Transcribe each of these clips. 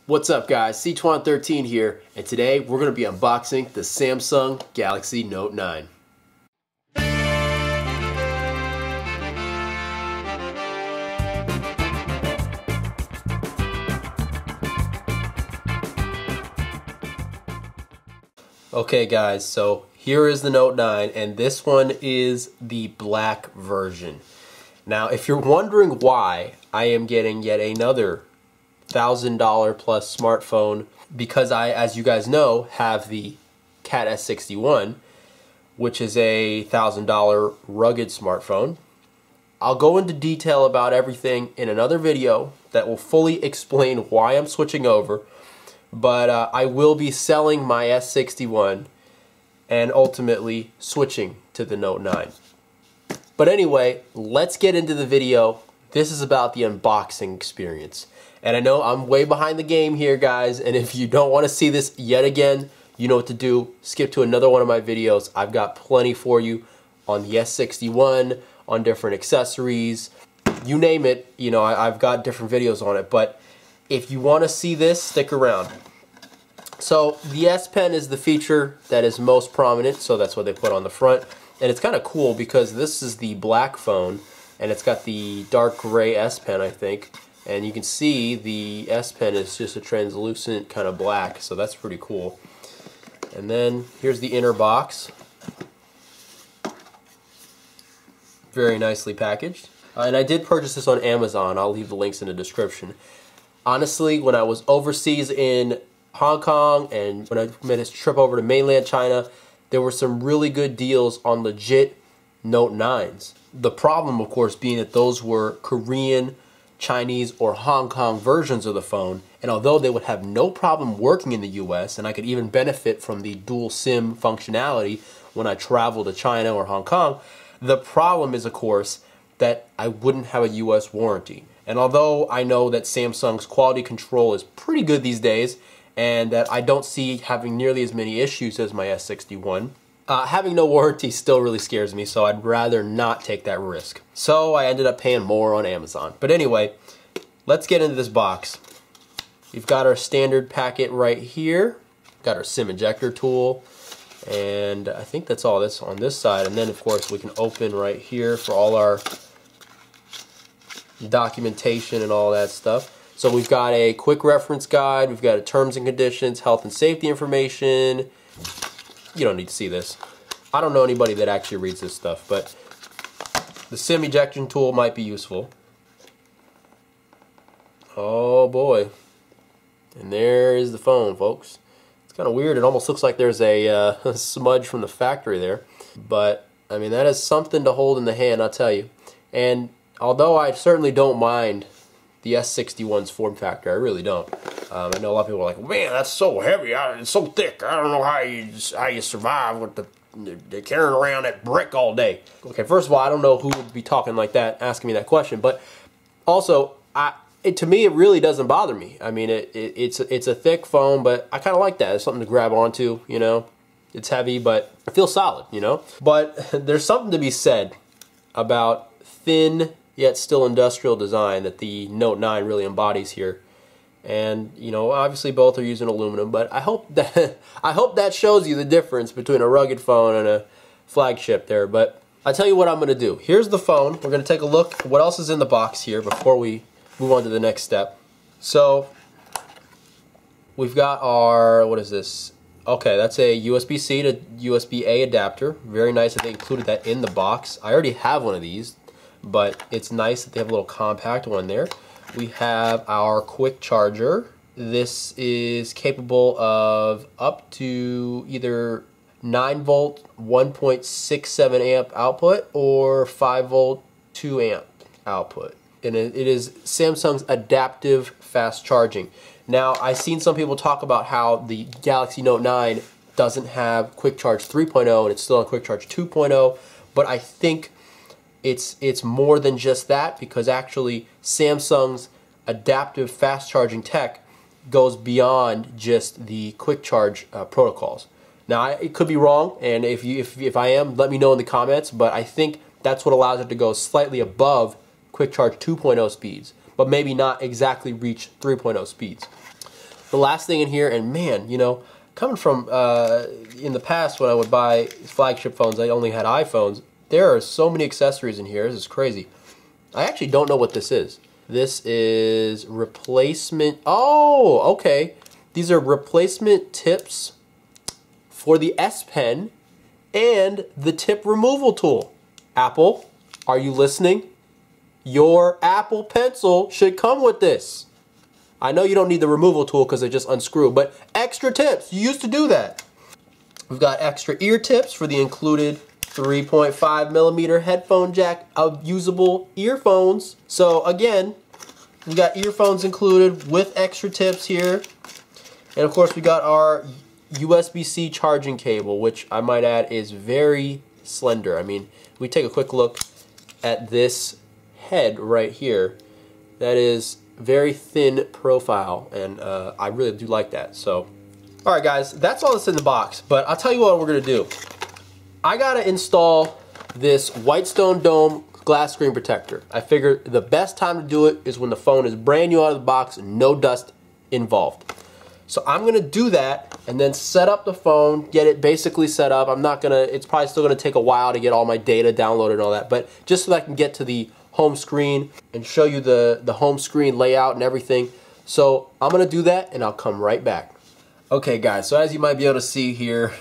What's up guys, C2113 here, and today we're going to be unboxing the Samsung Galaxy Note 9. Okay guys, so here is the Note 9, and this one is the black version. Now if you're wondering why I am getting yet another $1,000 plus smartphone, because I, as you guys know, have the CAT S61, which is a $1,000 rugged smartphone. I'll go into detail about everything in another video that will fully explain why I'm switching over, but I will be selling my S61 and ultimately switching to the Note 9. But anyway, let's get into the video. This is about the unboxing experience. And I know I'm way behind the game here, guys, and if you don't want to see this yet again, you know what to do. Skip to another one of my videos. I've got plenty for you on the S61, on different accessories, you name it. You know, I've got different videos on it, but if you want to see this, stick around. So the S Pen is the feature that is most prominent, so that's what they put on the front. And it's kind of cool because this is the black phone, and it's got the dark gray S Pen, I think. And you can see the S Pen is just a translucent kind of black, so that's pretty cool. And then here's the inner box. Very nicely packaged. And I did purchase this on Amazon. I'll leave the links in the description. Honestly, when I was overseas in Hong Kong and when I made this trip over to mainland China, there were some really good deals on legit Note 9s. The problem, of course, being that those were Korean, Chinese, or Hong Kong versions of the phone, and although they would have no problem working in the US, and I could even benefit from the dual SIM functionality when I travel to China or Hong Kong, the problem is, of course, that I wouldn't have a US warranty. And although I know that Samsung's quality control is pretty good these days, and that I don't see having nearly as many issues as my S61, having no warranty still really scares me, so I'd rather not take that risk. So I ended up paying more on Amazon. But anyway, let's get into this box. We've got our standard packet right here. Got our SIM ejector tool. And I think that's all that's on this side. And then, of course, we can open right here for all our documentation and all that stuff. So we've got a quick reference guide. We've got a terms and conditions, health and safety information. You don't need to see this. I don't know anybody that actually reads this stuff, but the SIM ejection tool might be useful. Oh boy. And there is the phone, folks. It's kind of weird. It almost looks like there's a smudge from the factory there. But, I mean, that is something to hold in the hand, I'll tell you. And although I certainly don't mind the S61's form factor, I really don't. I know a lot of people are like, man, that's so heavy, it's so thick. I don't know how you survive with the carrying around that brick all day. Okay, first of all, I don't know who would be talking like that, asking me that question. But also, to me, it really doesn't bother me. I mean, it's a thick phone, but I kind of like that. It's something to grab onto, you know. It's heavy, but it feels solid, you know. But there's something to be said about thin yet still industrial design that the Note 9 really embodies here. And, you know, obviously both are using aluminum, but I hope that shows you the difference between a rugged phone and a flagship there. But I'll tell you what I'm going to do. Here's the phone. We're going to take a look at what else is in the box here before we move on to the next step. So we've got our, what is this? Okay, that's a USB-C to USB-A adapter. Very nice that they included that in the box. I already have one of these, but it's nice that they have a little compact one there. We have our quick charger. This is capable of up to either 9 volt 1.67 amp output or 5 volt 2 amp output. And it is Samsung's adaptive fast charging. Now, I've seen some people talk about how the Galaxy Note 9 doesn't have quick charge 3.0 and it's still on quick charge 2.0, but I think it's more than just that, because actually Samsung's adaptive fast charging tech goes beyond just the quick charge protocols. Now, it could be wrong, and if I am, let me know in the comments, but I think that's what allows it to go slightly above quick charge 2.0 speeds, but maybe not exactly reach 3.0 speeds. The last thing in here, and man, you know, coming from in the past when I would buy flagship phones, I only had iPhones. There are so many accessories in here. This is crazy. I actually don't know what this is. This is replacement. Oh, okay. These are replacement tips for the S Pen and the tip removal tool. Apple, are you listening? Your Apple Pencil should come with this. I know you don't need the removal tool because they just unscrew, but extra tips. You used to do that. We've got extra ear tips for the included 3.5mm headphone jack of usable earphones. So again, we got earphones included with extra tips here. And of course we got our USB-C charging cable, which I might add is very slender. I mean, we take a quick look at this head right here. That is very thin profile, and I really do like that. So, alright guys, that's all that's in the box, but I'll tell you what we're going to do. I got to install this Whitestone Dome glass screen protector. I figured the best time to do it is when the phone is brand new out of the box and no dust involved. So I'm going to do that and then set up the phone, get it basically set up. It's probably still going to take a while to get all my data downloaded and all that, but just so that I can get to the home screen and show you the home screen layout and everything. So I'm going to do that and I'll come right back. Okay guys, so as you might be able to see here,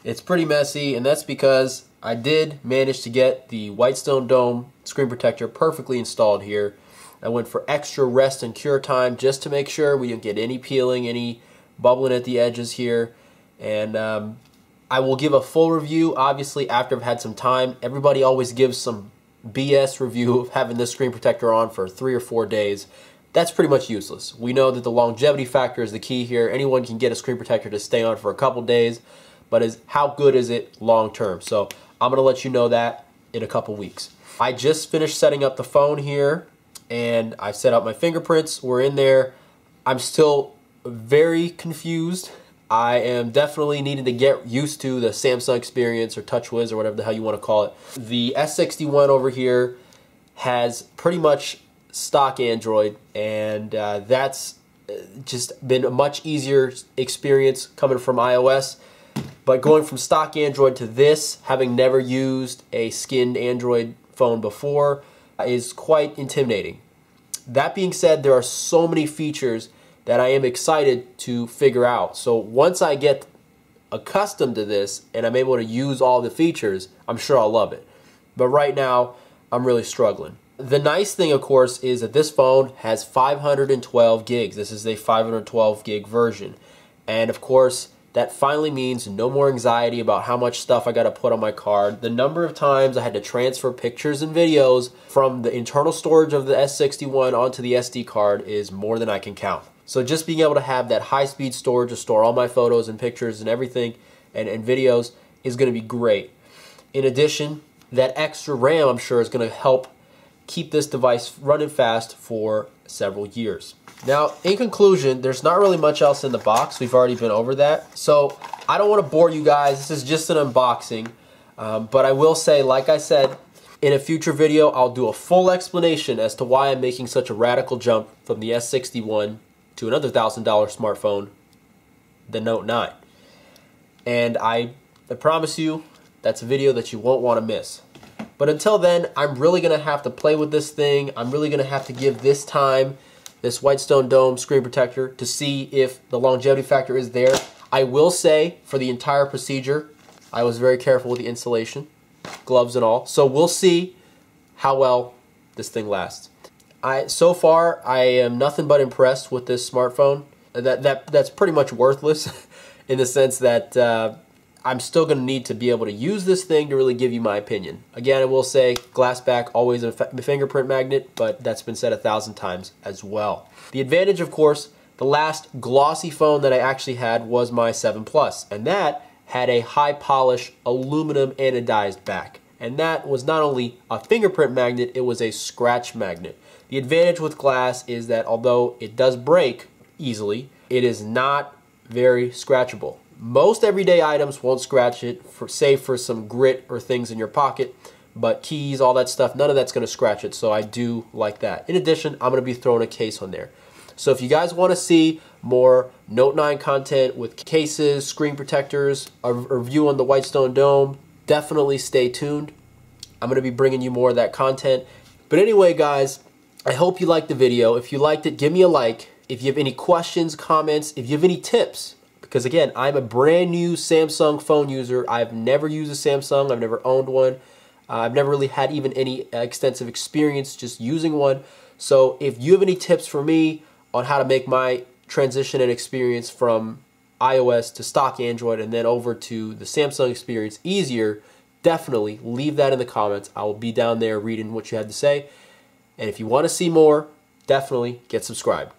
it's pretty messy, and that's because I did manage to get the Whitestone Dome screen protector perfectly installed here. I went for extra rest and cure time just to make sure we didn't get any peeling, any bubbling at the edges here. And I will give a full review, obviously, after I've had some time. Everybody always gives some BS review of having this screen protector on for 3 or 4 days. That's pretty much useless. We know that the longevity factor is the key here. Anyone can get a screen protector to stay on for a couple days, but how good is it long term? So I'm going to let you know that in a couple weeks. I just finished setting up the phone here, and I set up my fingerprints. We're in there. I'm still very confused. I am definitely needing to get used to the Samsung experience or TouchWiz or whatever the hell you want to call it. The S61 over here has pretty much stock Android, and that's just been a much easier experience coming from iOS. But going from stock Android to this, having never used a skinned Android phone before, is quite intimidating. That being said, there are so many features that I am excited to figure out. So once I get accustomed to this and I'm able to use all the features, I'm sure I'll love it. But right now, I'm really struggling. The nice thing, of course, is that this phone has 512 gigs. This is a 512 gig version. And of course, that finally means no more anxiety about how much stuff I got to put on my card. The number of times I had to transfer pictures and videos from the internal storage of the S61 onto the SD card is more than I can count. So just being able to have that high-speed storage to store all my photos and pictures and everything and videos is going to be great. In addition, that extra RAM, I'm sure, is going to help keep this device running fast for several years. Now, in conclusion, there's not really much else in the box. We've already been over that. So I don't want to bore you guys. This is just an unboxing. But I will say, like I said, in a future video, I'll do a full explanation as to why I'm making such a radical jump from the S61 to another $1,000 smartphone, the Note 9. And I promise you, that's a video that you won't want to miss. But until then, I'm really going to have to play with this thing. I'm really going to have to give this time, this Whitestone Dome screen protector, to see if the longevity factor is there. I will say, for the entire procedure, I was very careful with the installation, gloves and all. So we'll see how well this thing lasts. So far, I am nothing but impressed with this smartphone. That's pretty much worthless in the sense that I'm still going to need to be able to use this thing to really give you my opinion. Again, I will say, glass back, always a fingerprint magnet, but that's been said 1,000 times as well. The advantage, of course, the last glossy phone that I actually had was my 7 Plus, and that had a high polish aluminum anodized back. And that was not only a fingerprint magnet, it was a scratch magnet. The advantage with glass is that although it does break easily, it is not very scratchable. Most everyday items won't scratch it, save for some grit or things in your pocket, but keys, all that stuff, none of that's going to scratch it, so I do like that. In addition, I'm going to be throwing a case on there. So if you guys want to see more Note 9 content with cases, screen protectors, a review on the Whitestone Dome, definitely stay tuned. I'm going to be bringing you more of that content. But anyway, guys, I hope you liked the video. If you liked it, give me a like. If you have any questions, comments, if you have any tips, because again, I'm a brand new Samsung phone user. I've never used a Samsung. I've never owned one. I've never really had even any extensive experience just using one. So if you have any tips for me on how to make my transition and experience from iOS to stock Android and then over to the Samsung experience easier, definitely leave that in the comments. I will be down there reading what you had to say. And if you want to see more, definitely get subscribed.